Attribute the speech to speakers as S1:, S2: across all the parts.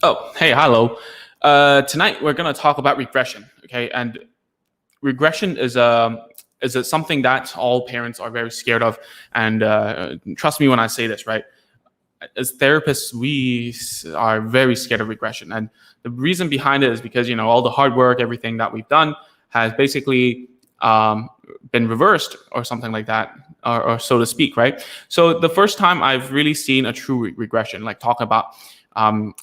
S1: Oh, hey, hello. Tonight we're going to talk about regression. Okay, and regression is something that all parents are very scared of. And trust me when I say this, right? As therapists, we are very scared of regression, and the reason behind it is because all the hard work, everything that we've done has basically been reversed or something like that, or so to speak, right? So the first time I've really seen a true regression, like talk about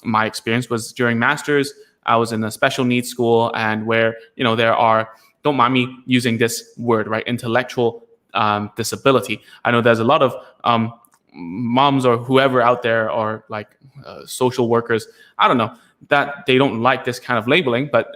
S1: my experience, was during masters. I was in a special needs school, and where there are, don't mind me using this word, right, intellectual disability. I know there's a lot of moms or whoever out there, or like social workers, I don't know, that they don't like this kind of labeling, but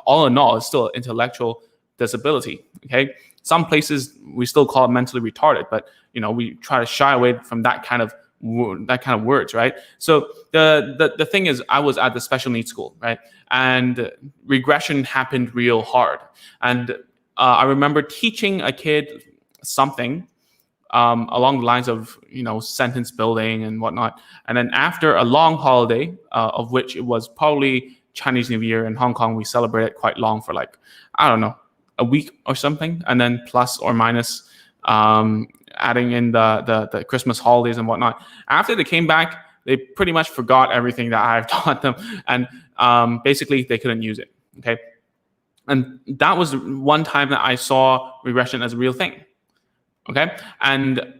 S1: all in all, it's still intellectual disability. Okay, some places we still call it mentally retarded, but we try to shy away from that kind of words, right? So the thing is, I was at the special needs school, right, and regression happened real hard. And I remember teaching a kid something along the lines of sentence building and whatnot. And then after a long holiday, of which it was probably Chinese New Year in Hong Kong, we celebrated quite long for, like, I don't know, a week or something, and then plus or minus adding in the Christmas holidays and whatnot. After they came back, they pretty much forgot everything that I've taught them, and basically they couldn't use it. Okay, and that was one time that I saw regression as a real thing. Okay, and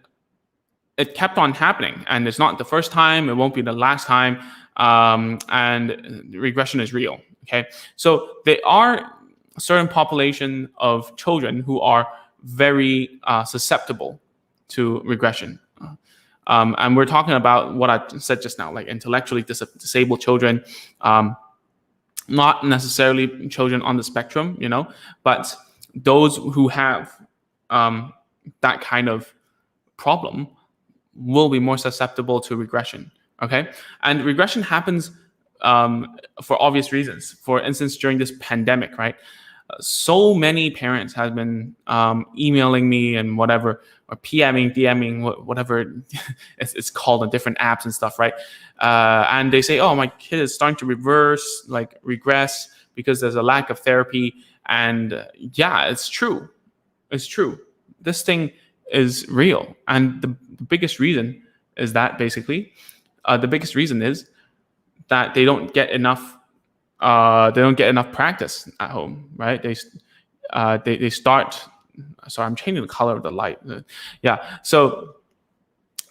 S1: it kept on happening, and it's not the first time, it won't be the last time, and regression is real. Okay, so there are a certain population of children who are very susceptible to regression, and we're talking about what I said just now, like intellectually disabled children, not necessarily children on the spectrum, but those who have that kind of problem will be more susceptible to regression. Okay, and regression happens for obvious reasons. For instance, during this pandemic, right? So many parents have been emailing me and whatever, or PMing, DMing, whatever it's called on different apps and stuff, right? And they say, "Oh, my kid is starting to regress because there's a lack of therapy." And yeah, it's true. It's true. This thing is real, and the biggest reason is that they don't get enough. They don't get enough practice at home, right? They start. Sorry, I'm changing the color of the light. Yeah, so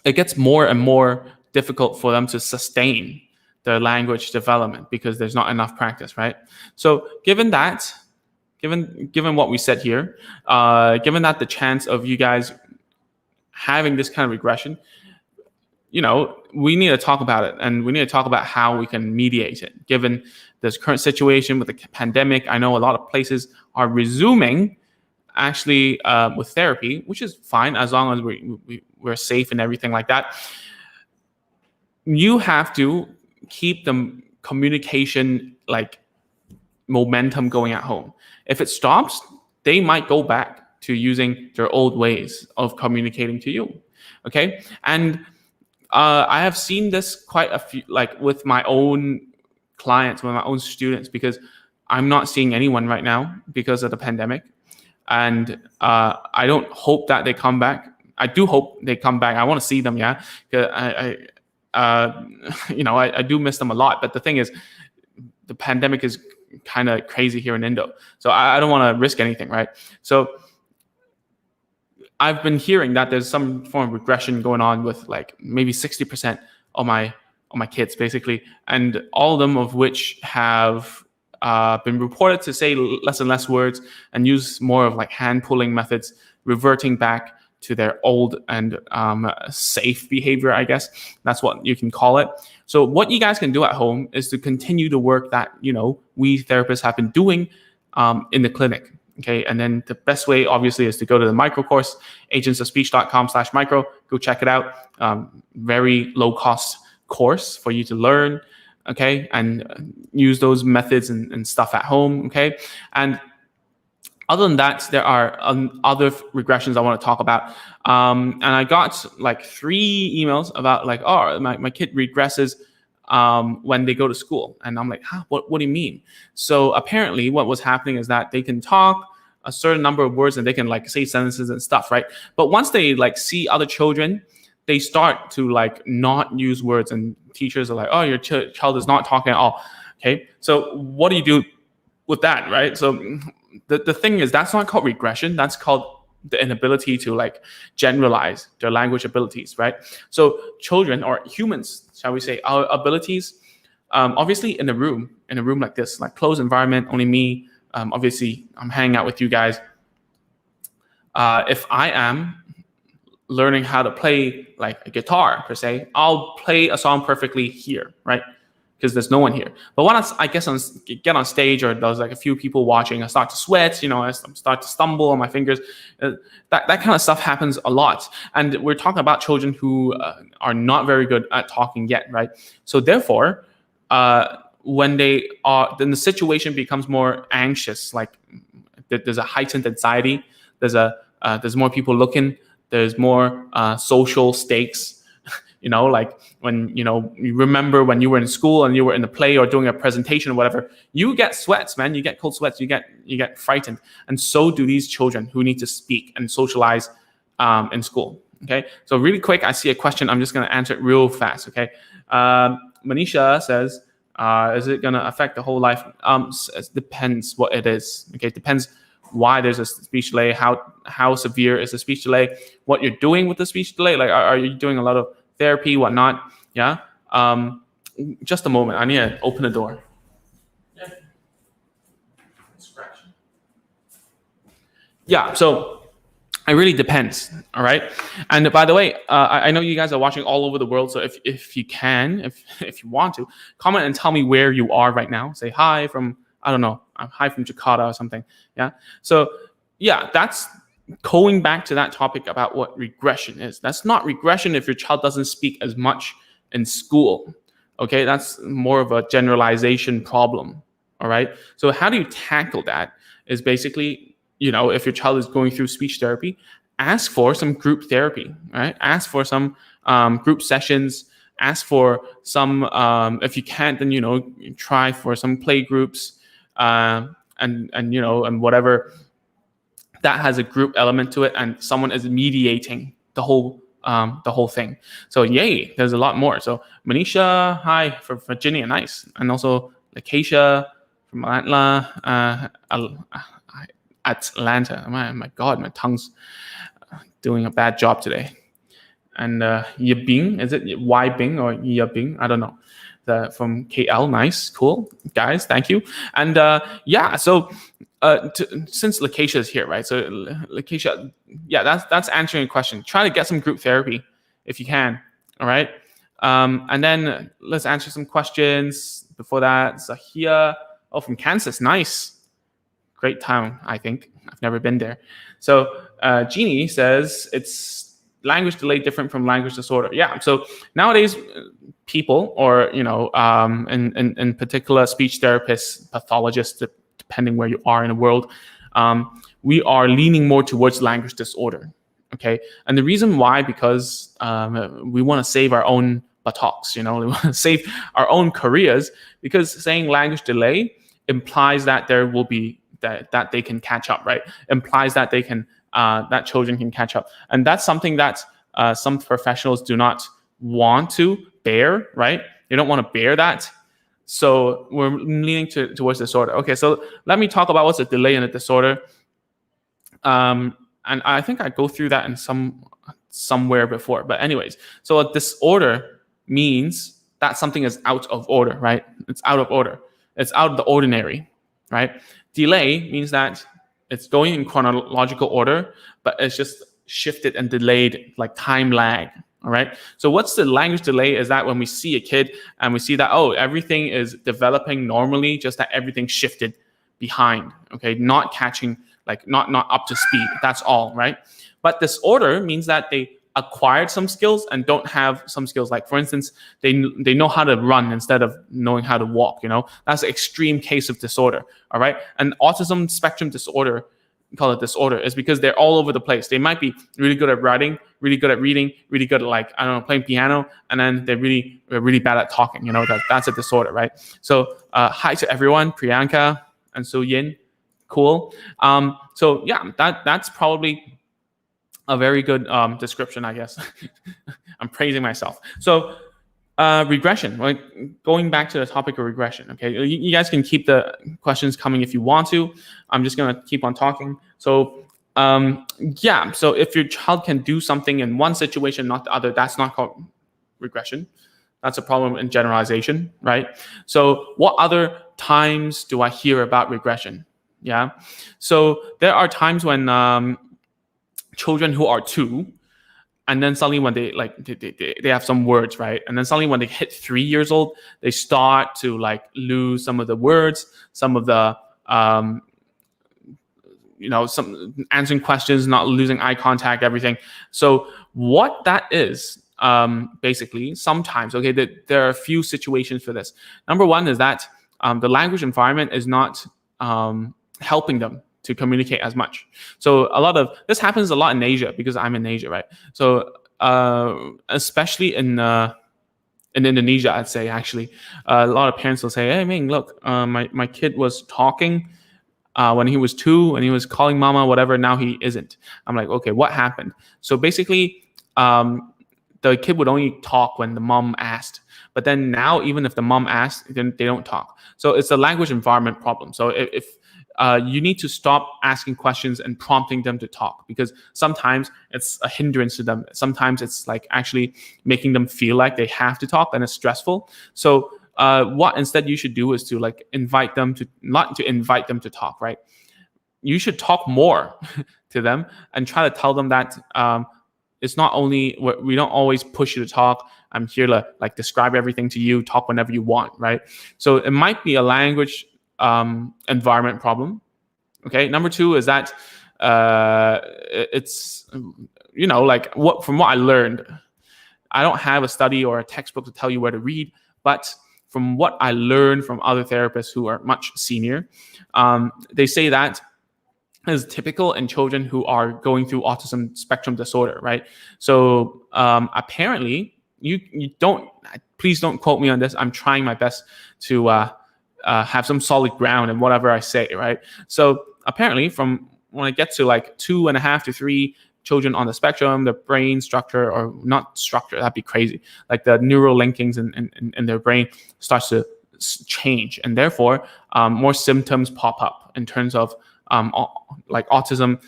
S1: it gets more and more difficult for them to sustain their language development because there's not enough practice, right? So given what we said here, given that the chance of you guys having this kind of regression, we need to talk about it, and we need to talk about how we can mediate it. Given this current situation with the pandemic, I know a lot of places are resuming actually with therapy, which is fine as long as we're safe and everything like that. You have to keep the communication, like, momentum going at home. If it stops, they might go back to using their old ways of communicating to you. Okay, and I have seen this quite a few, like with my own clients, with my own students, because I'm not seeing anyone right now because of the pandemic, and I don't hope that they come back. I do hope they come back. I want to see them, yeah. I do miss them a lot. But the thing is, the pandemic is kind of crazy here in Indo, so I don't want to risk anything, right? So I've been hearing that there's some form of regression going on with like maybe 60% of my kids, basically, and all of them of which have been reported to say less and less words and use more of like hand pulling methods, reverting back to their old and safe behavior, I guess. That's what you can call it. So what you guys can do at home is to continue the work that, we therapists have been doing in the clinic. Okay, and then the best way, obviously, is to go to the micro course, agentsofspeech.com/micro. Go check it out. Very low cost course for you to learn. Okay, and use those methods and stuff at home. Okay, and other than that, there are other regressions I want to talk about. And I got like 3 emails about like, oh, my kid regresses when they go to school. And I'm like, huh, what do you mean? So apparently what was happening is that they can talk a certain number of words and they can like say sentences and stuff, right? But once they like see other children, they start to like not use words, and teachers are like, oh, your child is not talking at all. Okay, so what do you do with that, right? So the thing is, that's not called regression. That's called the inability to like generalize their language abilities, right? So children or humans, shall we say, our abilities, obviously in a room like this, like closed environment, only me, obviously I'm hanging out with you guys. If I am learning how to play like a guitar per se, I'll play a song perfectly here, right? Because there's no one here. But when I get on stage, or there's like a few people watching, I start to sweat, I start to stumble on my fingers. That kind of stuff happens a lot. And we're talking about children who are not very good at talking yet, right? So therefore, when then the situation becomes more anxious, like there's a heightened anxiety, there's more people looking, there's more social stakes. Like when, you remember when you were in school and you were in a play or doing a presentation or whatever, you get sweats, man. You get cold sweats. You get frightened. And so do these children who need to speak and socialize in school. Okay. So really quick, I see a question. I'm just going to answer it real fast. Okay. Manisha says, is it going to affect the whole life? It depends what it is. Okay. It depends why there's a speech delay, how severe is the speech delay, what you're doing with the speech delay. Like, are you doing a lot of therapy, whatnot? Yeah. Just a moment. I need to open the door. Yeah. Yeah. So it really depends. All right. And by the way, I know you guys are watching all over the world. So if you can, if you want to, comment and tell me where you are right now. Say hi from, I don't know, hi from Jakarta or something. Yeah. So yeah, that's going back to that topic about what regression is. That's not regression if your child doesn't speak as much in school. Okay, that's more of a generalization problem. All right. So how do you tackle that? Is basically, if your child is going through speech therapy, ask for some group therapy. Right. Ask for some group sessions. Ask for some. If you can't, then try for some play groups. And whatever that has a group element to it, and someone is mediating the whole thing. So yay, there's a lot more. So Manisha, hi from Virginia, nice, and also Lakeisha from Atlanta. Atlanta. My God, my tongue's doing a bad job today. And Yibing, is it Bing or Yibing? I don't know. From KL, nice, cool, guys, thank you. And so since Lakeisha is here, right? So Lakeisha, yeah, that's answering a question. Try to get some group therapy if you can. All right, and then let's answer some questions. Before that, Zahia, from Kansas, nice, great town. I think I've never been there. So Jeannie says it's language delay different from language disorder. Yeah. So nowadays, people, or in particular speech therapists, pathologists, depending where you are in the world, we are leaning more towards language disorder. Okay, and the reason why, because we want to save our own buttocks, we want to save our own careers, because saying language delay implies that there will be that they can catch up, right? Implies that they can that children can catch up, and that's something that some professionals do not want to bear, right? They don't want to bear that. So we're leaning towards disorder. Okay, so let me talk about what's a delay in a disorder. And I think I go through that in somewhere before. But anyways, so a disorder means that something is out of order, right? It's out of order. It's out of the ordinary, right? Delay means that it's going in chronological order, but it's just shifted and delayed, like time lag. All right. So what's the language delay is that when we see a kid and we see that, everything is developing normally, just that everything shifted behind. Okay. Not catching, like not up to speed. That's all. Right. But disorder means that they acquired some skills and don't have some skills. Like, for instance, they know how to run instead of knowing how to walk. That's an extreme case of disorder. All right. And autism spectrum disorder call it disorder is because they're all over the place. They might be really good at writing, really good at reading, really good at, like, I don't know, playing piano, and then they're really bad at talking. That's a disorder, right? So hi to everyone, Priyanka and So Yin, cool. So yeah, that's probably a very good description, I guess. I'm praising myself. So regression, like going back to the topic of regression. Okay, you guys can keep the questions coming if you want to. I'm just gonna keep on talking. So yeah, so if your child can do something in one situation, not the other, that's not called regression. That's a problem in generalization, right? So what other times do I hear about regression? Yeah, so there are times when children who are 2, and then suddenly when they have some words, right? And then suddenly when they hit 3 years old, they start to like lose some of the words, some of the some answering questions, not losing eye contact, everything. So what that is, basically, sometimes, okay, there are a few situations for this. Number one is that the language environment is not helping them to communicate as much. So a lot of this happens a lot in Asia, because I'm in Asia, right? So especially in Indonesia, I'd say, actually, a lot of parents will say, "Hey, Ming, look, my kid was talking when he was 2, and he was calling mama, whatever. Now he isn't." I'm like, okay, what happened? So basically, the kid would only talk when the mom asked. But then now, even if the mom asks, then they don't talk. So it's a language environment problem. So if you need to stop asking questions and prompting them to talk, because sometimes it's a hindrance to them. Sometimes it's like actually making them feel like they have to talk, and it's stressful. So what instead you should do is to like not to invite them to talk, right? You should talk more to them and try to tell them that it's not only, we don't always push you to talk. I'm here to like describe everything to you, talk whenever you want, right? So it might be a language environment problem. Okay. Number 2 is that it's like from what I learned, I don't have a study or a textbook to tell you where to read, but from what I learned from other therapists who are much senior, they say that is typical in children who are going through autism spectrum disorder, right? So apparently, you don't, please don't quote me on this. I'm trying my best to have some solid ground in whatever I say, right? So apparently, from when I get to like 2.5 to 3 children on the spectrum, the brain structure, or not structure, that'd be crazy, like the neural linkings in their brain starts to change, and therefore more symptoms pop up in terms of like autism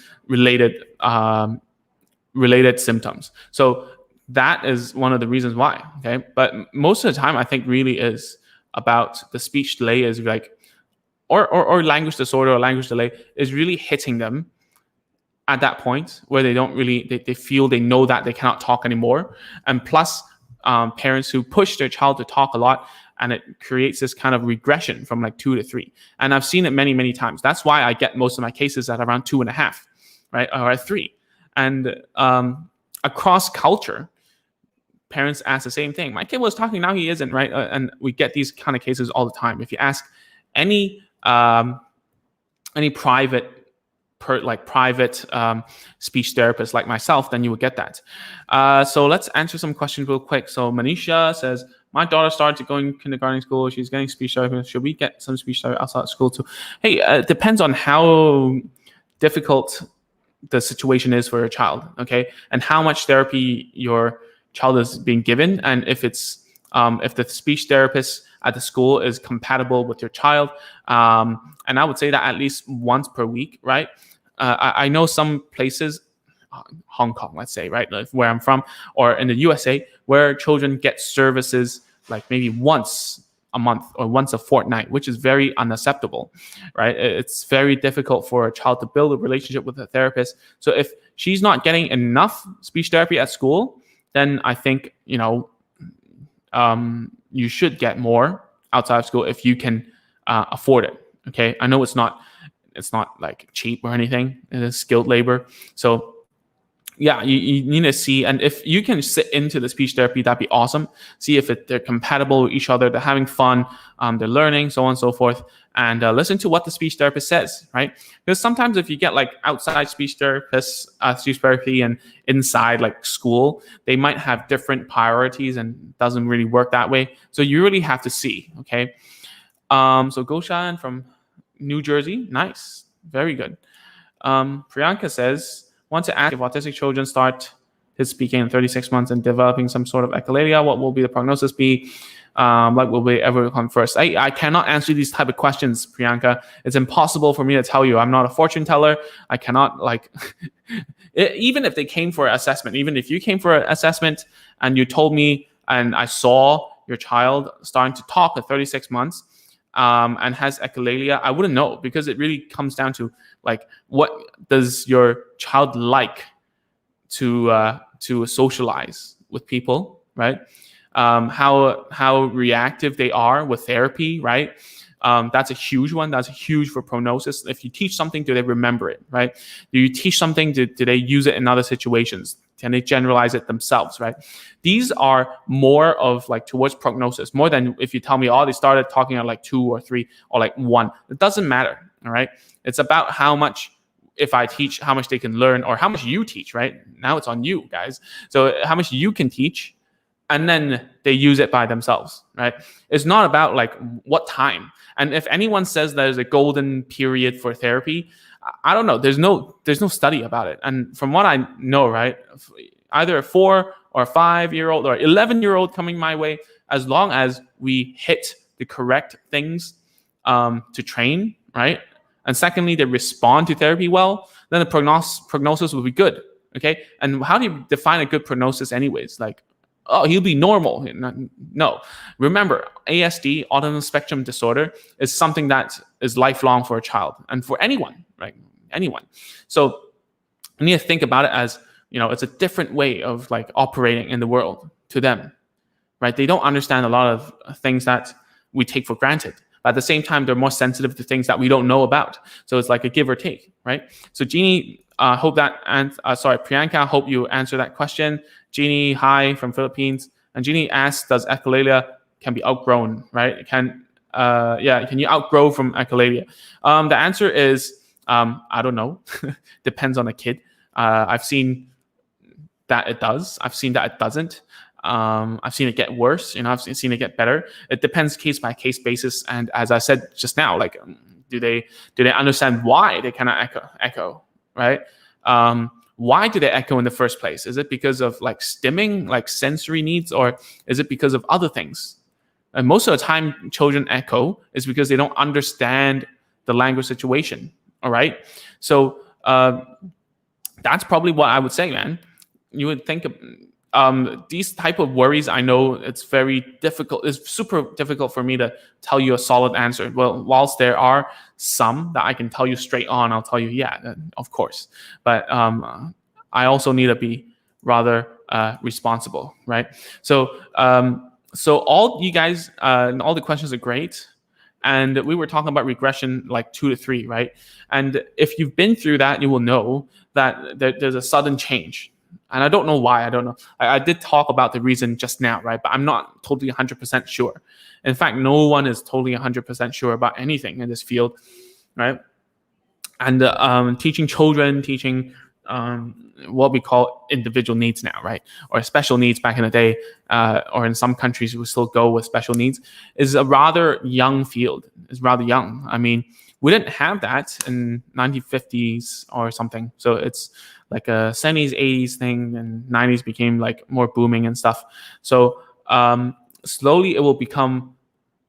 S1: related symptoms. So that is one of the reasons why. Okay, but most of the time, I think really is about the speech delay is like, or language disorder or language delay is really hitting them at that point where they don't really, they feel, they know that they cannot talk anymore. And plus parents who push their child to talk a lot, and it creates this kind of regression from like 2 to 3. And I've seen it many, many times. That's why I get most of my cases at around 2.5, right? Or at 3. And across culture, parents ask the same thing. My kid was talking, now he isn't, right? And we get these kind of cases all the time. If you ask any private speech therapist like myself, then you will get that. So let's answer some questions real quick. So Manisha says, my daughter started going kindergarten school. She's getting speech therapy. Should we get some speech therapy outside of school too? Hey, it depends on how difficult the situation is for your child, okay? And how much therapy your child is being given. And if it's if the speech therapist at the school is compatible with your child. And I would say that at least once per week, right? I know some places, Hong Kong, let's say, right, like where I'm from, or in the USA, where children get services like maybe once a month or once a fortnight, which is very unacceptable, right? It's very difficult for a child to build a relationship with a therapist. So if she's not getting enough speech therapy at school, then I think, you should get more outside of school if you can afford it. Okay, I know it's not like cheap or anything. It is skilled labor. So yeah, you need to see, and if you can sit into the speech therapy, that'd be awesome. See if they're compatible with each other, they're having fun, they're learning, so on and so forth, and listen to what the speech therapist says, right? Because sometimes if you get like outside speech therapists, speech therapy, and inside like school, they might have different priorities and doesn't really work that way. So you really have to see, okay? So Goshan from New Jersey, nice, very good. Priyanka says, want to ask if autistic children start his speaking in 36 months and developing some sort of echolalia, what will be the prognosis be? Like, will we ever come first? I cannot answer these type of questions, Priyanka. It's impossible for me to tell you. I'm not a fortune teller. I cannot even if they came for an assessment, even if you came for an assessment and you told me and I saw your child starting to talk at 36 months, and has echolalia, I wouldn't know, because it really comes down to like, what does your child like to socialize with people, right? How reactive they are with therapy, right? That's a huge one. That's huge for prognosis. If you teach something, do they remember it, right? Do you teach something, do they use it in other situations? Can they generalize it themselves, right? These are more of like towards prognosis, more than if you tell me, oh, they started talking at like 2 or 3 or like 1. It doesn't matter, all right? It's about how much, if I teach, how much they can learn, or how much you teach, right? Now it's on you guys. So how much you can teach, and then they use it by themselves, right? It's not about like what time. And if anyone says there's a golden period for therapy, I don't know. There's no study about it. And from what I know, right, either a 4 or 5-year-old or 11-year-old coming my way, as long as we hit the correct things to train, right? And secondly, they respond to therapy well, then the prognosis will be good, okay? And how do you define a good prognosis anyways? Like, oh, he'll be normal. No. Remember, ASD, autism spectrum disorder, is something that is lifelong for a child and for anyone, right? Anyone. So you need to think about it as, it's a different way of like operating in the world to them, right? They don't understand a lot of things that we take for granted. But at the same time, they're more sensitive to things that we don't know about. So it's like a give or take, right? So Jeannie, hope that, Priyanka, hope you answer that question. Jeannie, hi from Philippines. And Jeannie asks, does echolalia can be outgrown, right? Can you outgrow from echolalia? The answer is, I don't know. Depends on the kid. I've seen that it does. I've seen that it doesn't. I've seen it get worse. I've seen it get better. It depends case by case basis. And as I said just now, like, do they understand why they cannot echo, right? Why do they echo in the first place? Is it because of like stimming, like sensory needs, or is it because of other things? And most of the time, children echo is because they don't understand the language situation. All right, so that's probably what I would say, man. You would think these type of worries, I know it's very difficult. It's super difficult for me to tell you a solid answer. Well, whilst there are some that I can tell you straight on, I'll tell you, yeah, of course. But I also need to be rather responsible, right? So all you guys, and all the questions are great. And we were talking about regression like 2 to 3, right? And if you've been through that, you will know that there's a sudden change. And I don't know why. I don't know. I did talk about the reason just now, right? But I'm not totally 100% sure. In fact, no one is totally 100% sure about anything in this field, right? And teaching children, teaching what we call individual needs now, right? Or special needs back in the day, or in some countries we still go with special needs, is a rather young field. It's rather young. I mean, we didn't have that in 1950s or something. So it's like a 70s, 80s thing, and 90s became like more booming and stuff. So slowly it will become,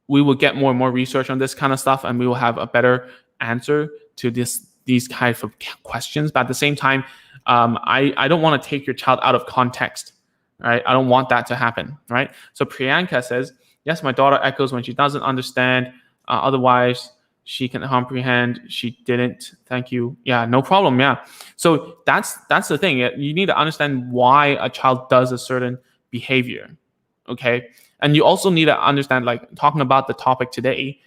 S1: we will get more and more research on this kind of stuff, and we will have a better answer to these kinds of questions. But at the same time, I don't want to take your child out of context, right? I don't want that to happen, right? So Priyanka says, yes, my daughter echoes when she doesn't understand. Otherwise, she can comprehend. She didn't. Thank you. Yeah, no problem. Yeah. So that's the thing. You need to understand why a child does a certain behavior. Okay. And you also need to understand, like talking about the topic today,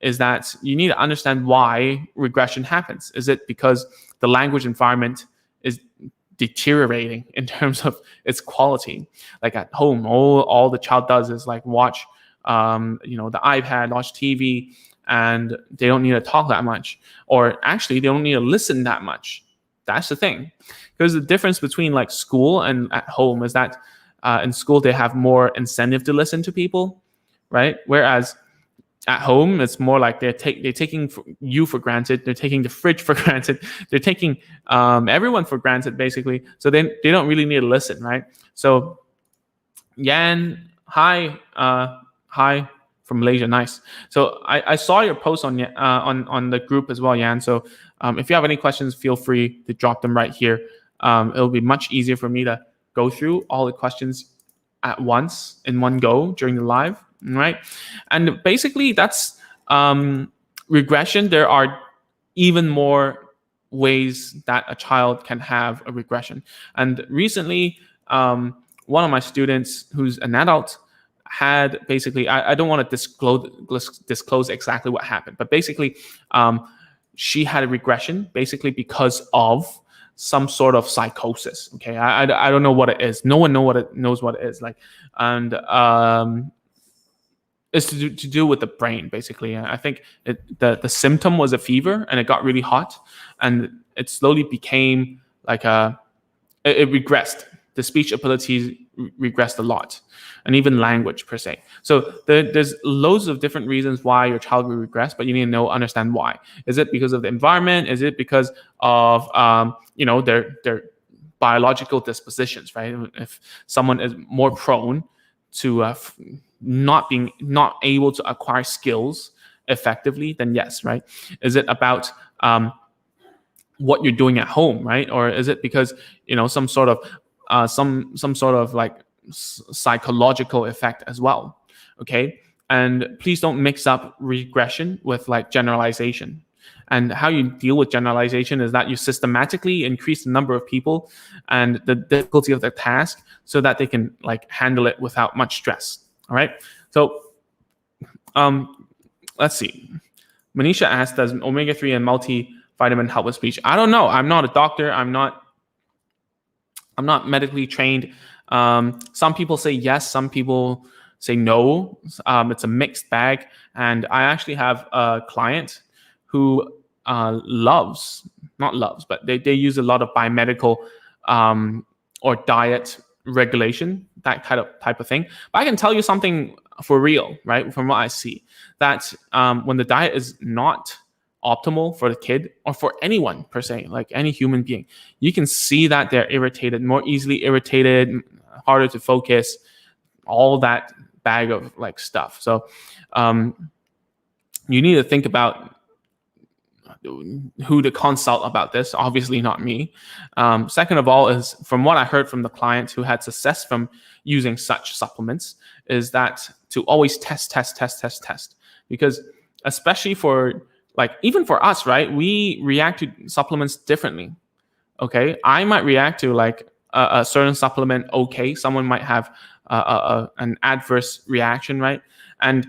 S1: is that you need to understand why regression happens. Is it because the language environment is deteriorating in terms of its quality. Like at home, all the child does is like watch, the iPad, watch TV, and they don't need to talk that much, or actually they don't need to listen that much. That's the thing, because the difference between like school and at home is that in school they have more incentive to listen to people, right? Whereas at home, it's more like they're taking you for granted. They're taking the fridge for granted. They're taking everyone for granted, basically. So they don't really need to listen, right? So Yan, hi, hi from Malaysia, nice. So I saw your post on the group as well, Yan. So if you have any questions, feel free to drop them right here. It'll be much easier for me to go through all the questions at once in one go during the live, right? And basically that's regression. There are even more ways that a child can have a regression. And recently, one of my students who's an adult had basically, I don't want to disclose exactly what happened, but basically she had a regression basically because of some sort of psychosis. Okay, I don't know what it is. No one knows what it is. Like, and it's to do with the brain, basically. I think the symptom was a fever, and it got really hot, and it slowly became like it regressed. The speech abilities regressed a lot, and even language per se. So there's loads of different reasons why your child will regress, but you need to understand why. Is it because of the environment? Is it because of their biological dispositions, right? If someone is more prone to not able to acquire skills effectively, then yes, right? Is it about what you're doing at home, right? Or is it because some sort of like psychological effect as well? Okay, and please don't mix up regression with like generalization. And how you deal with generalization is that you systematically increase the number of people and the difficulty of the task so that they can like handle it without much stress. All right. So let's see. Manisha asked, does omega-3 and multivitamin help with speech? I don't know. I'm not a doctor. I'm not medically trained. Some people say yes. Some people say no. It's a mixed bag. And I actually have a client who but they use a lot of biomedical or diet regulation, that type of thing. But I can tell you something for real, right? From what I see, that when the diet is not optimal for the kid or for anyone per se, like any human being, you can see that they're irritated, more easily irritated, harder to focus, all that bag of like stuff. So you need to think about who to consult about this. Obviously not me. Second of all, is from what I heard from the clients who had success from using such supplements, is that to always test, because especially for like, even for us, right? We react to supplements differently. Okay, I might react to like a certain supplement. Okay, someone might have an adverse reaction, right? And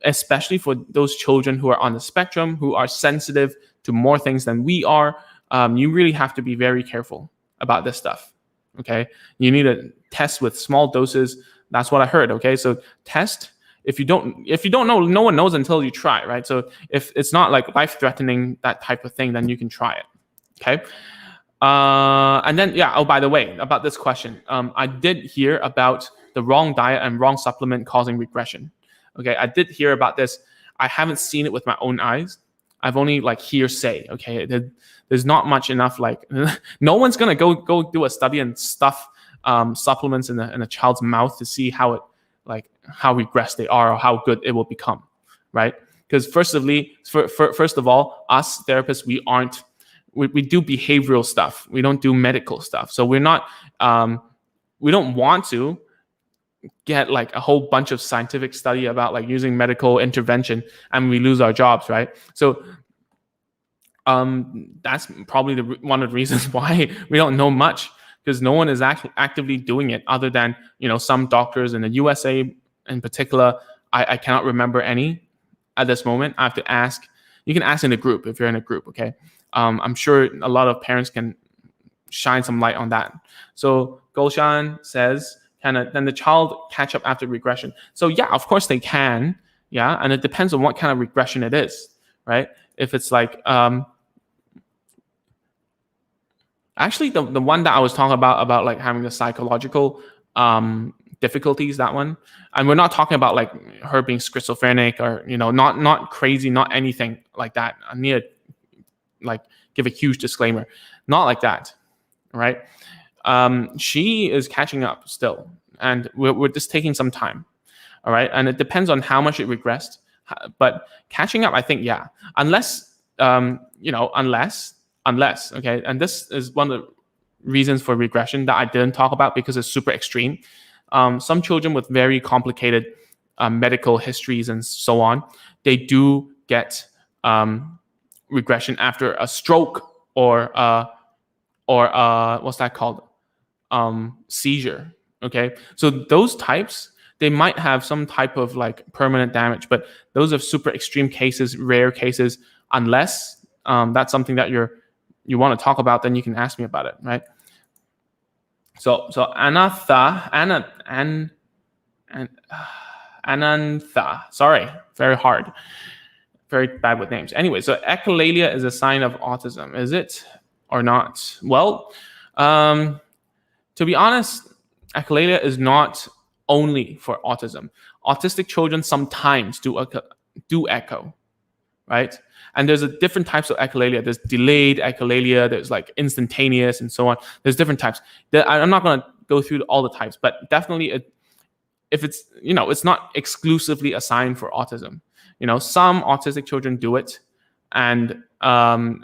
S1: especially for those children who are on the spectrum, who are sensitive to more things than we are, you really have to be very careful about this stuff. Okay, you need to test with small doses. That's what I heard. Okay, so test. If you don't know, no one knows until you try, right? So if it's not like life-threatening, that type of thing, then you can try it. Okay. And then, yeah. Oh, by the way, about this question, I did hear about the wrong diet and wrong supplement causing regression. Okay, I did hear about this. I haven't seen it with my own eyes. I've only like hearsay. Okay, there's not much enough. Like, no one's gonna go do a study and stuff supplements in a child's mouth to see how regressed they are or how good it will become, right? Because first of all, us therapists, we do behavioral stuff. We don't do medical stuff. So we're not, we don't want to get like a whole bunch of scientific study about like using medical intervention and we lose our jobs, right? So that's probably one of the reasons why we don't know much, because no one is actively doing it other than, some doctors in the USA in particular. I cannot remember any at this moment. I have to ask. You can ask in a group if you're in a group, okay? I'm sure a lot of parents can shine some light on that. So Gulshan says, then the child catch up after regression? So yeah, of course they can. Yeah, and it depends on what kind of regression it is, right? If it's like actually the one that I was talking about like having the psychological difficulties, that one, and we're not talking about like her being schizophrenic or not crazy, not anything like that. I need to like give a huge disclaimer, not like that, right? She is catching up still, and we're just taking some time, all right? And it depends on how much it regressed, but catching up, I think, yeah, unless unless okay, and this is one of the reasons for regression that I didn't talk about because it's super extreme. Some children with very complicated medical histories and so on, they do get regression after a stroke or what's that called? Seizure. Okay, so those types, they might have some type of like permanent damage, but those are super extreme cases, rare cases. Unless that's something that you want to talk about, then you can ask me about it, right? So Anantha, sorry, very hard, very bad with names. Anyway, so echolalia is a sign of autism, is it or not? Well, to be honest, echolalia is not only for autism. Autistic children sometimes do echo, right? And there's different types of echolalia. There's delayed echolalia, there's like instantaneous, and so on. There's different types. I'm not going to go through all the types, but definitely if it's, it's not exclusively a sign for autism. Some autistic children do it, and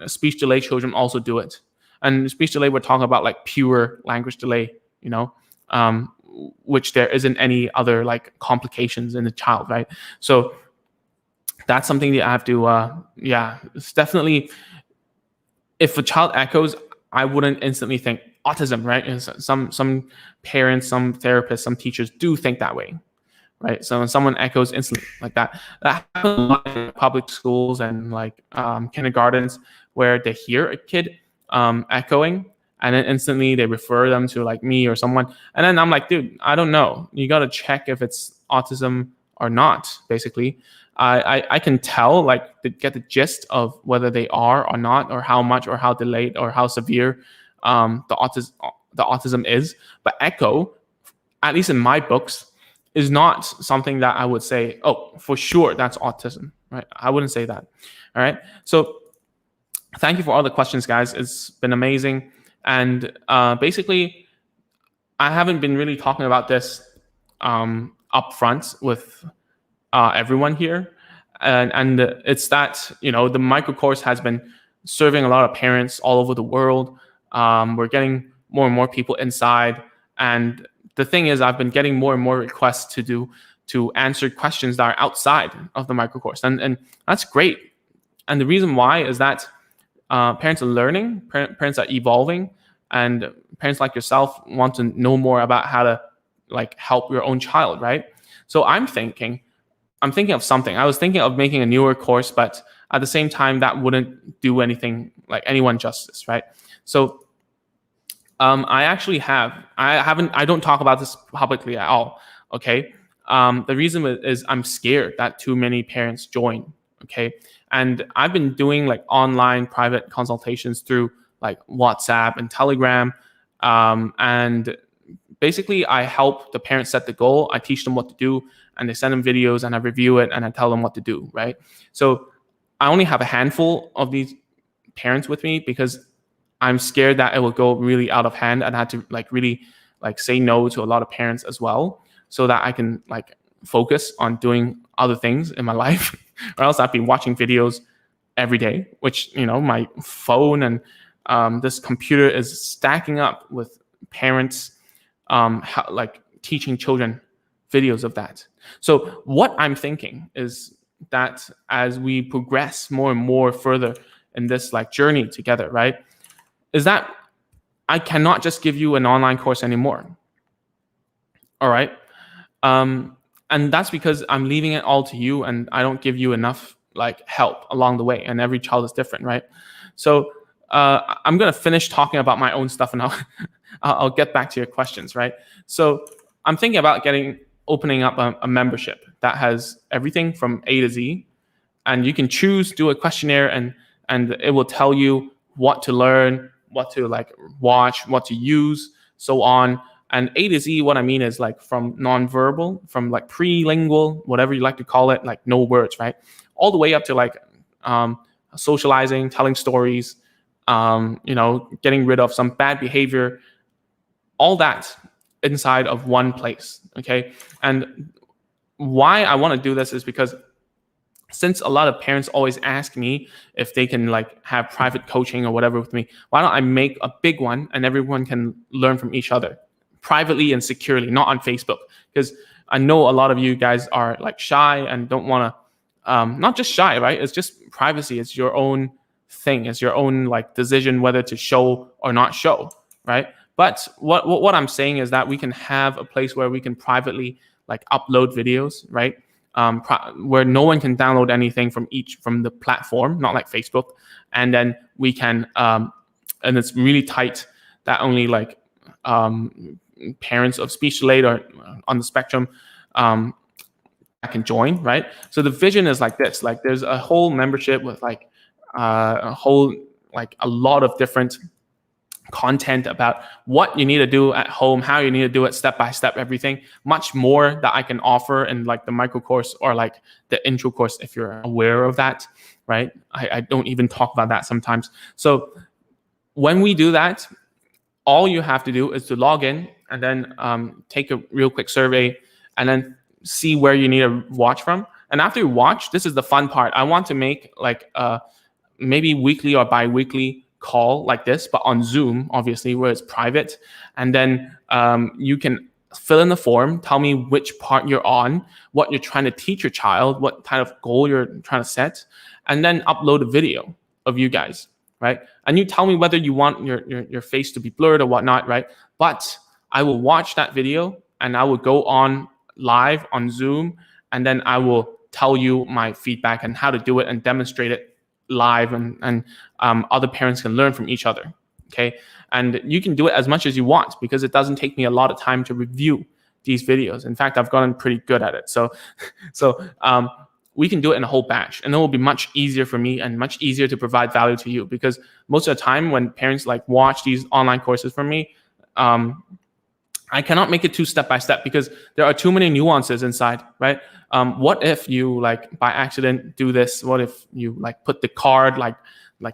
S1: speech delay children also do it. And speech delay, we're talking about like pure language delay, which there isn't any other like complications in the child, right? So that's something that I have to, it's definitely, if a child echoes, I wouldn't instantly think autism, right? And some parents, some therapists, some teachers do think that way, right? So when someone echoes instantly like that happens a lot in public schools and like kindergartens, where they hear a kid echoing, and then instantly they refer them to like me or someone. And then I'm like, dude, I don't know. You got to check if it's autism or not, basically. I can tell, like, to get the gist of whether they are or not, or how much or how delayed or how severe the autism is. But echo, at least in my books, is not something that I would say, oh, for sure, that's autism, right? I wouldn't say that. All right. So thank you for all the questions, guys. It's been amazing. And basically, I haven't been really talking about this up front with everyone here. And it's that, the micro course has been serving a lot of parents all over the world. We're getting more and more people inside. And the thing is, I've been getting more and more requests to answer questions that are outside of the micro course. And that's great. And the reason why is that parents are learning, parents are evolving, and parents like yourself want to know more about how to like help your own child, right? So I'm thinking of something. I was thinking of making a newer course, but at the same time, that wouldn't do anyone justice, right? So I don't talk about this publicly at all, okay? The reason is I'm scared that too many parents join, okay? And I've been doing like online private consultations through like WhatsApp and Telegram. And basically I help the parents set the goal. I teach them what to do, and they send them videos, and I review it, and I tell them what to do, right? So I only have a handful of these parents with me because I'm scared that it will go really out of hand, and I had to like really like say no to a lot of parents as well, so that I can like focus on doing other things in my life. Or else I'd be watching videos every day, which, my phone and this computer is stacking up with parents like teaching children videos of that. So what I'm thinking is that as we progress more and more further in this like journey together, right, is that I cannot just give you an online course anymore. All right. And that's because I'm leaving it all to you, and I don't give you enough like help along the way, and every child is different, right? So I'm going to finish talking about my own stuff, and I'll get back to your questions, right? So I'm thinking about opening up a membership that has everything from A to Z, and you can choose, do a questionnaire, and it will tell you what to learn, what to like watch, what to use, so on. And A to Z, what I mean is like from nonverbal, from like prelingual, whatever you like to call it, like no words, right? All the way up to like socializing, telling stories, getting rid of some bad behavior, all that inside of one place. Okay. And why I want to do this is because since a lot of parents always ask me if they can like have private coaching or whatever with me, why don't I make a big one and everyone can learn from each other privately and securely, not on Facebook? Because I know a lot of you guys are like shy and don't want to, not just shy, right? It's just privacy. It's your own thing. It's your own like decision whether to show or not show, right? But what I'm saying is that we can have a place where we can privately like upload videos, right? Where no one can download anything from the platform, not like Facebook, and then we can, and it's really tight that only like parents of speech delayed or on the spectrum can join, right? So the vision is like this: like there's a whole membership with like a lot of different content about what you need to do at home, how you need to do it step by step, everything, much more that I can offer in like the micro course or like the intro course if you're aware of that, right? I don't even talk about that sometimes. So when we do that, all you have to do is to log in and then take a real quick survey and then see where you need to watch from. And after you watch, this is the fun part. I want to make like maybe weekly or bi-weekly call like this, but on Zoom, obviously, where it's private. And then you can fill in the form, tell me which part you're on, what you're trying to teach your child, what kind of goal you're trying to set, and then upload a video of you guys, right? And you tell me whether you want your face to be blurred or whatnot, right? But I will watch that video and I will go on live on Zoom, and then I will tell you my feedback and how to do it and demonstrate it live, and other parents can learn from each other. Okay. And you can do it as much as you want because it doesn't take me a lot of time to review these videos. In fact, I've gotten pretty good at it. So we can do it in a whole batch, and it will be much easier for me and much easier to provide value to you, because most of the time when parents like watch these online courses from me, I cannot make it too step by step because there are too many nuances inside, right? What if you like by accident do this? What if you like put the card like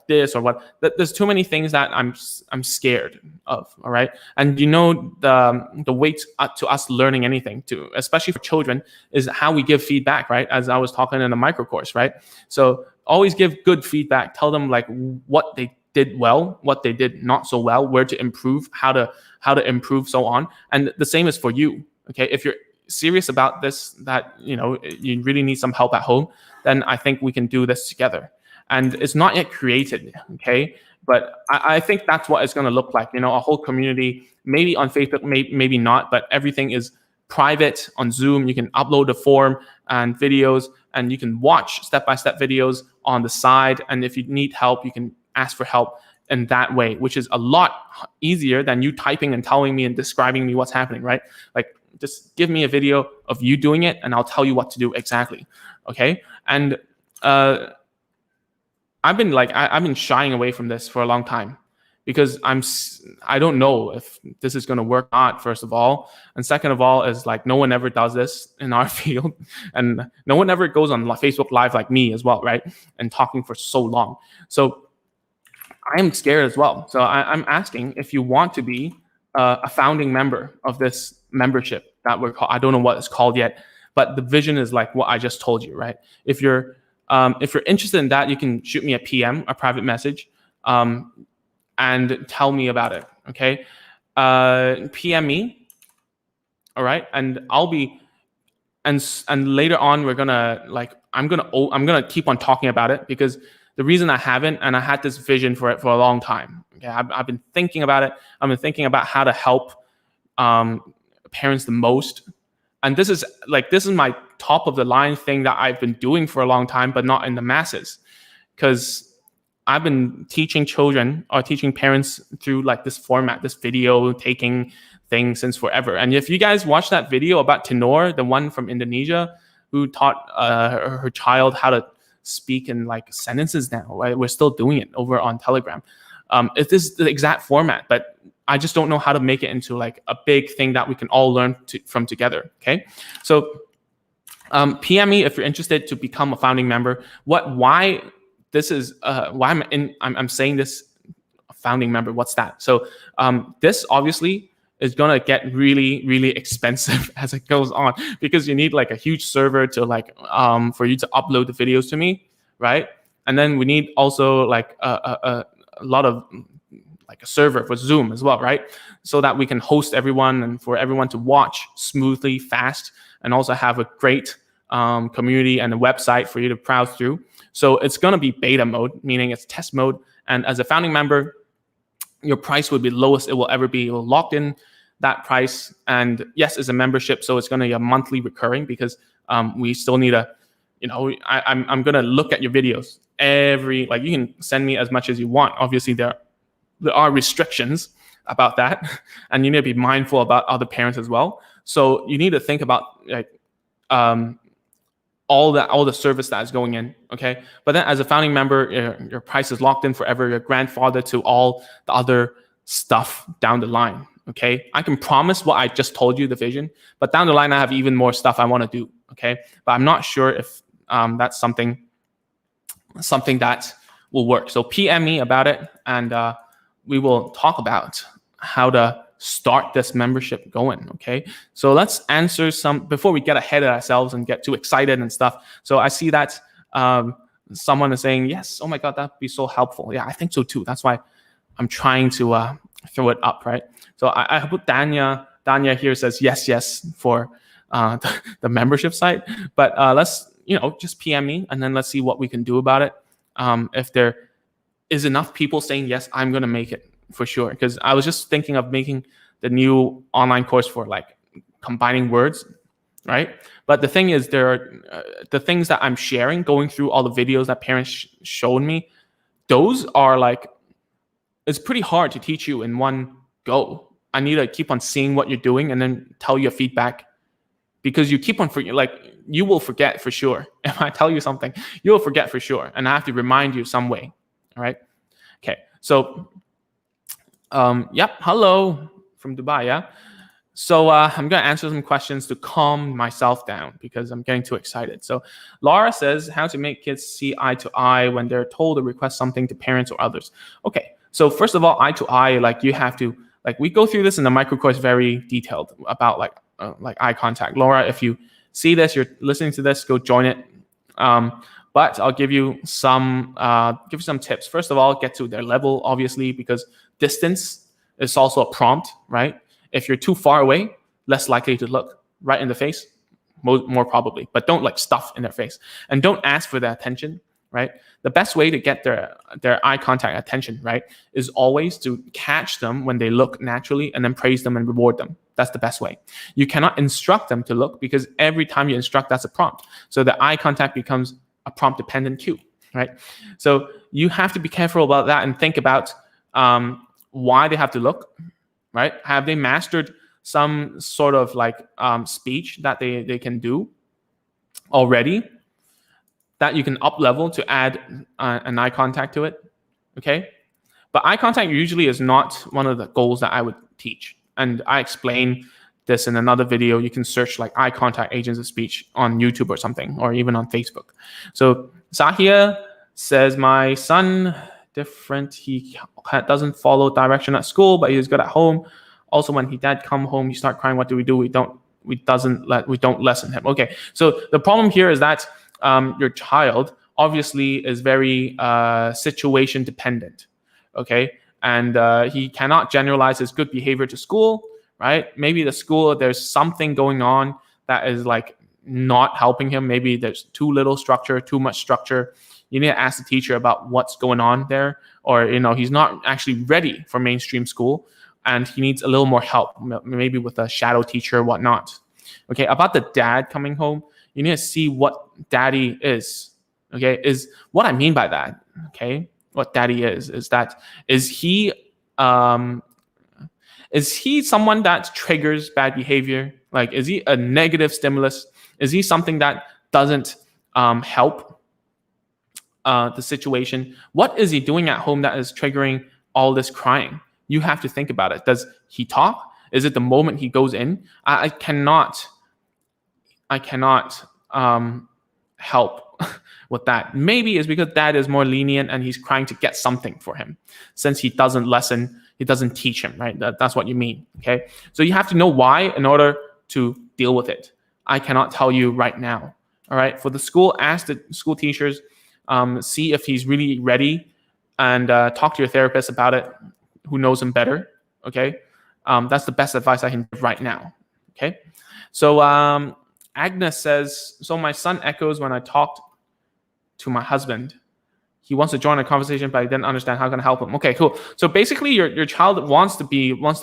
S1: this or what? There's too many things that I'm scared of. All right, and the way to us learning anything, to especially for children, is how we give feedback, right? As I was talking in the micro course, right? So always give good feedback. Tell them like what they did well, what they did not so well, where to improve, how to improve, so on. And the same is for you. Okay, if you're serious about this, that you really need some help at home, then I think we can do this together. And it's not yet created, okay, but I think that's what it's going to look like. A whole community, maybe on Facebook, maybe not, but everything is private on Zoom. You can upload a form and videos, and you can watch step-by-step videos on the side. And if you need help, you can ask for help in that way, which is a lot easier than you typing and telling me and describing me what's happening, right? Like, just give me a video of you doing it and I'll tell you what to do exactly. Okay. And I've been shying away from this for a long time because I don't know if this is going to work or not, first of all. And second of all is like, no one ever does this in our field, and no one ever goes on Facebook Live like me as well, right? And talking for so long. So I'm scared as well. So I'm asking if you want to be a founding member of this membership that we're called. I don't know what it's called yet, but the vision is like what I just told you, right? If you're interested in that, you can shoot me a PM, a private message, and tell me about it. Okay, PM me. All right, and I'll be, and later on we're gonna I'm gonna keep on talking about it, because the reason I haven't, and I had this vision for it for a long time. Okay, I've been thinking about it. I've been thinking about how to help parents the most, and this is my top of the line thing that I've been doing for a long time, but not in the masses, because I've been teaching children or teaching parents through like this format, this video taking thing since forever. And if you guys watch that video about Tenor, the one from Indonesia who taught her child how to speak in like sentences now, right? We're still doing it over on Telegram. It is the exact format, but I just don't know how to make it into like a big thing that we can all learn from together. Okay, so PM me if you're interested to become a founding member. Why this is why I'm saying this founding member. What's that? So this obviously is gonna get really, really expensive as it goes on, because you need like a huge server to like for you to upload the videos to me, right? And then we need also like a lot of like a server for Zoom as well, right? So that we can host everyone and for everyone to watch smoothly, fast, and also have a great community and a website for you to browse through. So it's going to be beta mode, meaning it's test mode. And as a founding member, your price would be lowest it will ever be. It will lock in that price. And yes, it's a membership, so it's going to be a monthly recurring, because we still need a, I'm going to look at your videos like you can send me as much as you want. Obviously, there are restrictions about that, and you need to be mindful about other parents as well. So you need to think about like all the service that is going in, okay? But then as a founding member, your price is locked in forever. You're grandfathered to all the other stuff down the line, okay? I can promise what I just told you, the vision, but down the line I have even more stuff I want to do, okay? But I'm not sure if that's something that will work. So PM me about it, and we will talk about how to start this membership going, okay? So let's answer some, before we get ahead of ourselves and get too excited and stuff. So I see that someone is saying, yes, oh my God, that'd be so helpful. Yeah, I think so too. That's why I'm trying to throw it up, right? So I put Danya here says yes for the membership site, but let's, just PM me, and then let's see what we can do about it. If there is enough people saying yes, I'm going to make it for sure. Because I was just thinking of making the new online course for like combining words, right? But the thing is, there are the things that I'm sharing, going through all the videos that parents showed me. Those are like, it's pretty hard to teach you in one go. I need to keep on seeing what you're doing and then tell you feedback, because you keep on you will forget for sure. If I tell you something, you will forget for sure, and I have to remind you some way. All right. Okay. So, yep. Hello from Dubai. Yeah. So I'm going to answer some questions to calm myself down, because I'm getting too excited. So Laura says, how to make kids see eye to eye when they're told to request something to parents or others. Okay. So first of all, eye to eye, like you have to, like we go through this in the micro course, very detailed about like eye contact. Laura, if you see this, you're listening to this, go join it. But I'll give you some tips. First of all, get to their level, obviously, because distance is also a prompt, right? If you're too far away, less likely to look right in the face, more probably. But don't like stuff in their face, and don't ask for their attention, right? The best way to get their eye contact attention, right, is always to catch them when they look naturally and then praise them and reward them. That's the best way. You cannot instruct them to look, because every time you instruct, that's a prompt. So the eye contact becomes a prompt dependent cue, right? So you have to be careful about that and think about why they have to look, right? Have they mastered some sort of like speech that they can do already, that you can up level to add an eye contact to it, okay? But eye contact usually is not one of the goals that I would teach. And I explain this in another video. You can search like eye contact agents of speech on YouTube or something, or even on Facebook. So Zahia says, my son, different. He doesn't follow direction at school, but he's good at home. Also, when he dad come home, he start crying. What do? We don't lessen him. Okay. So the problem here is that your child obviously is very situation dependent. Okay. And he cannot generalize his good behavior to school, right? Maybe the school, there's something going on that is like not helping him. Maybe there's too little structure, too much structure. You need to ask the teacher about what's going on there. Or, he's not actually ready for mainstream school and he needs a little more help, maybe with a shadow teacher or whatnot. Okay, about the dad coming home, you need to see what daddy is. Okay, is what I mean by that. Okay, what daddy is that um, is he someone that triggers bad behavior? Like, is he a negative stimulus? Is he something that doesn't help the situation? What is he doing at home that is triggering all this crying? You have to think about it. Does he talk? Is it the moment he goes in? I cannot help with that. Maybe it's because dad is more lenient and he's trying to get something for him, since he doesn't teach him, right? That's what you mean, okay? So you have to know why in order to deal with it. I cannot tell you right now, all right? For the school, ask the school teachers, see if he's really ready, and talk to your therapist about it, who knows him better, okay? That's the best advice I can give right now, okay? So Agnes says, so my son echoes when I talked to my husband. He wants to join a conversation, but I didn't understand how can I help him. Okay, cool. So basically, your child wants to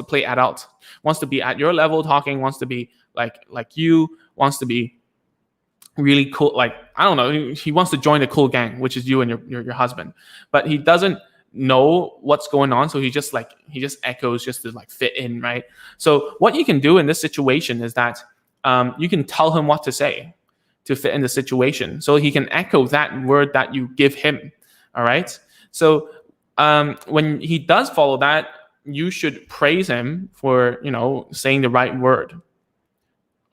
S1: play adult, wants to be at your level talking, wants to be like you, wants to be really cool. Like, I don't know, he wants to join the cool gang, which is you and your husband, but he doesn't know what's going on, so he just echoes just to like fit in, right? So what you can do in this situation is that you can tell him what to say to fit in the situation, so he can echo that word that you give him. All right. So when he does follow that, you should praise him for saying the right word.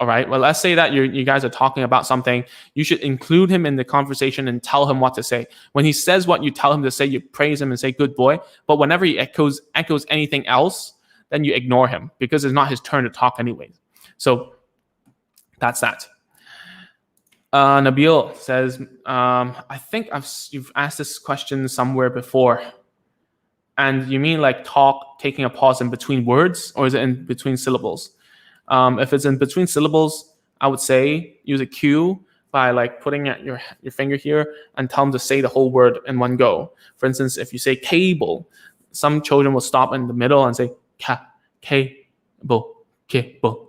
S1: All right. Well, let's say that you guys are talking about something. You should include him in the conversation and tell him what to say. When he says what you tell him to say, you praise him and say, good boy. But whenever he echoes anything else, then you ignore him, because it's not his turn to talk anyways. So that's that. Nabil says, I think you've asked this question somewhere before. And you mean like taking a pause in between words, or is it in between syllables? If it's in between syllables, I would say use a cue by like putting your finger here and tell them to say the whole word in one go. For instance, if you say cable, some children will stop in the middle and say cable,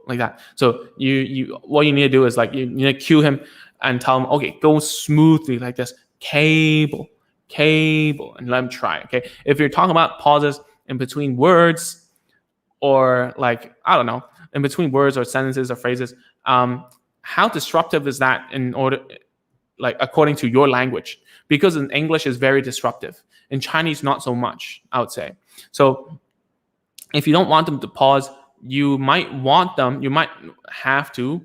S1: like that. So you what you need to do is like you need to cue him and tell him, okay, go smoothly like this, cable, and let him try. Okay, if you're talking about pauses in between words, or like, I don't know, in between words or sentences or phrases, how disruptive is that in order, like according to your language? Because in English is very disruptive. In Chinese, not so much, I would say. So if you don't want them to pause, you might have to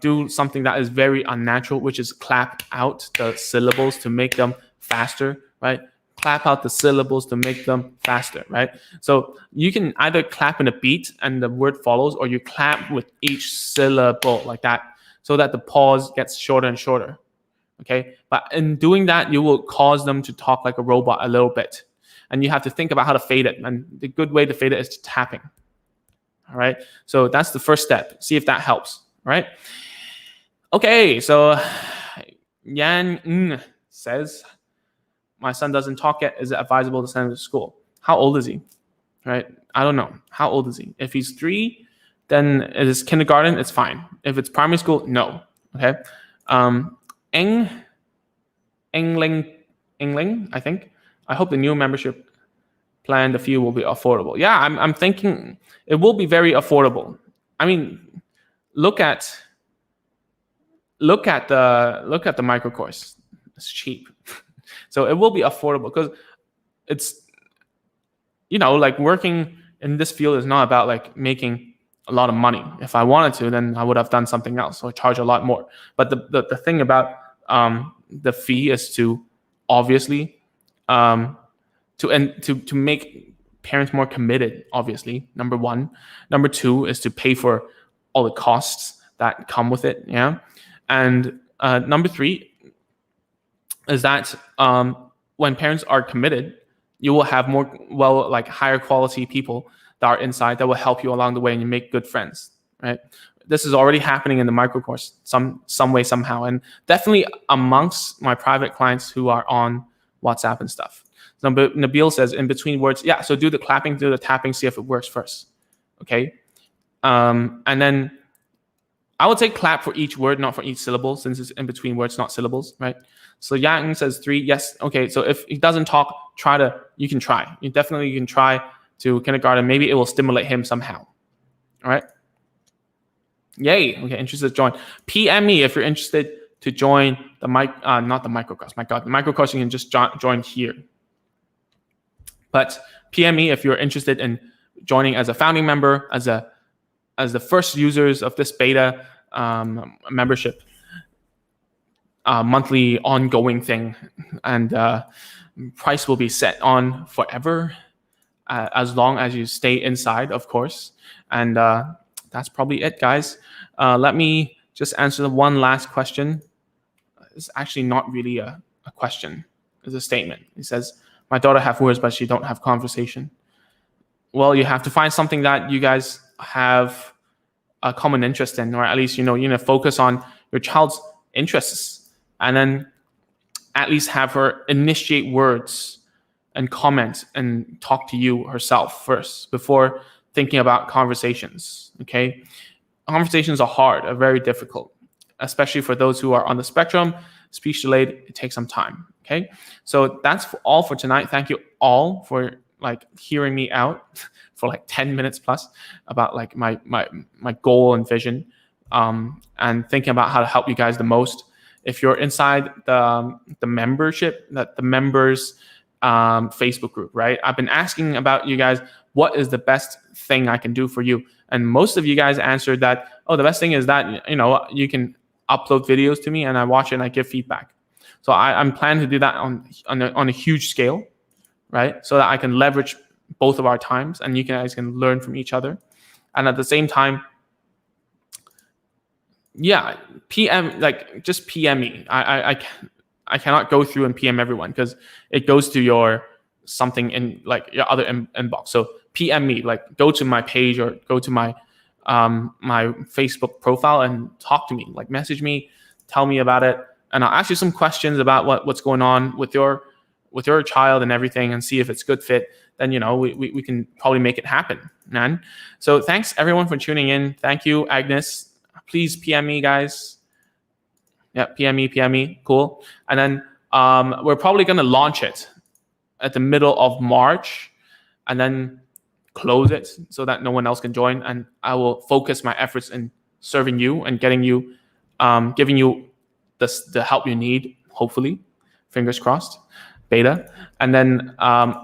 S1: do something that is very unnatural, which is clap out the syllables to make them faster, right? Clap out the syllables to make them faster, right? So you can either clap in a beat and the word follows, or you clap with each syllable like that, so that the pause gets shorter and shorter, okay? But in doing that, you will cause them to talk like a robot a little bit. And you have to think about how to fade it. And the good way to fade it is tapping, all right? So that's the first step. See if that helps, all right? Okay, so Yan says, my son doesn't talk yet. Is it advisable to send him to school? How old is he? Right? I don't know. How old is he? If he's 3, then it is kindergarten. It's fine. If it's primary school, no. Okay. Engling, I think. I hope the new membership plan, the fee will be affordable. Yeah, I'm thinking it will be very affordable. I mean, look at the micro course. It's cheap. So it will be affordable, because it's, like working in this field is not about like making a lot of money. If I wanted to, then I would have done something else or charge a lot more. But the thing about the fee is to obviously to make parents more committed, obviously, number one. Number two is to pay for all the costs that come with it. Yeah. And number three is that when parents are committed, you will have higher quality people that are inside that will help you along the way, and you make good friends, right? This is already happening in the micro course some way, somehow, and definitely amongst my private clients who are on WhatsApp and stuff. So Nabil says, in between words, yeah, so do the clapping, do the tapping, see if it works first, okay? And then I would say clap for each word, not for each syllable, since it's in between words, not syllables, right? So Yang says 3. Yes. Okay. So if he doesn't talk, you can try. You can try to kindergarten. Maybe it will stimulate him somehow. All right. Yay. Okay. Interested to join. PM me if you're interested to join the not the microcourse. My God, the microcourse you can just join here. But PM me if you're interested in joining as a founding member, as the first users of this beta membership, monthly ongoing thing, and price will be set on forever, as long as you stay inside, of course. And that's probably it, guys. Let me just answer the one last question. It's actually not really a question. It's a statement. It says, my daughter have words, but she don't have conversation. Well, you have to find something that you guys have a common interest in, or at least, you focus on your child's interests, and then at least have her initiate words and comment and talk to you herself first before thinking about conversations. Okay. Conversations are very difficult, especially for those who are on the spectrum. Speech delayed, it takes some time. Okay. So that's all for tonight. Thank you all for hearing me out for 10 minutes plus about my goal and vision, and thinking about how to help you guys the most. If you're inside the membership, the members Facebook group, right? I've been asking about you guys, what is the best thing I can do for you? And most of you guys answered that, the best thing is that, you can upload videos to me and I watch it and I give feedback. So I'm planning to do that on a huge scale, right? So that I can leverage both of our times and you guys can learn from each other. And at the same time, just PM me. I cannot go through and PM everyone because it goes to your something in your other inbox. So PM me, go to my page or go to my my Facebook profile and talk to me, message me, tell me about it, and I'll ask you some questions about what's going on with your child and everything, and see if it's a good fit. Then we can probably make it happen, man. So thanks everyone for tuning in. Thank you, Agnes. Please PM me, guys. Yeah, PM me. Cool. And then we're probably going to launch it at the middle of March and then close it so that no one else can join. And I will focus my efforts in serving you and getting you, giving you the help you need, hopefully, fingers crossed, beta. And then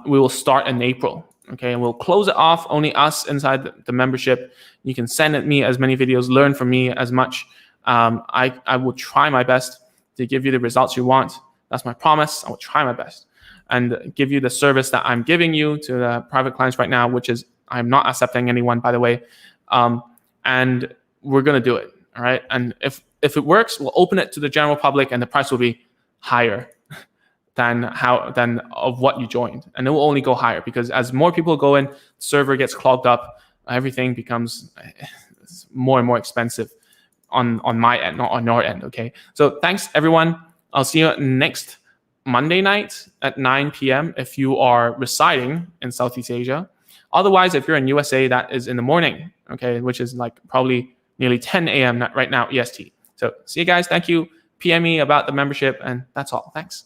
S1: we will start in April. Okay, and we'll close it off, only us inside the membership. You can send me as many videos, learn from me as much. I will try my best to give you the results you want. That's my promise. I will try my best and give you the service that I'm giving you to the private clients right now, which is I'm not accepting anyone, by the way. And we're going to do it. All right. And if it works, we'll open it to the general public and the price will be higher than of what you joined. And it will only go higher because as more people go in, server gets clogged up, everything becomes more and more expensive on my end, not on your end. Okay. So thanks everyone. I'll see you next Monday night at 9 p.m. if you are residing in Southeast Asia. Otherwise, if you're in USA, that is in the morning, okay, which is probably nearly 10 a.m. right now, EST. So see you guys. Thank you. PM me about the membership, and that's all. Thanks.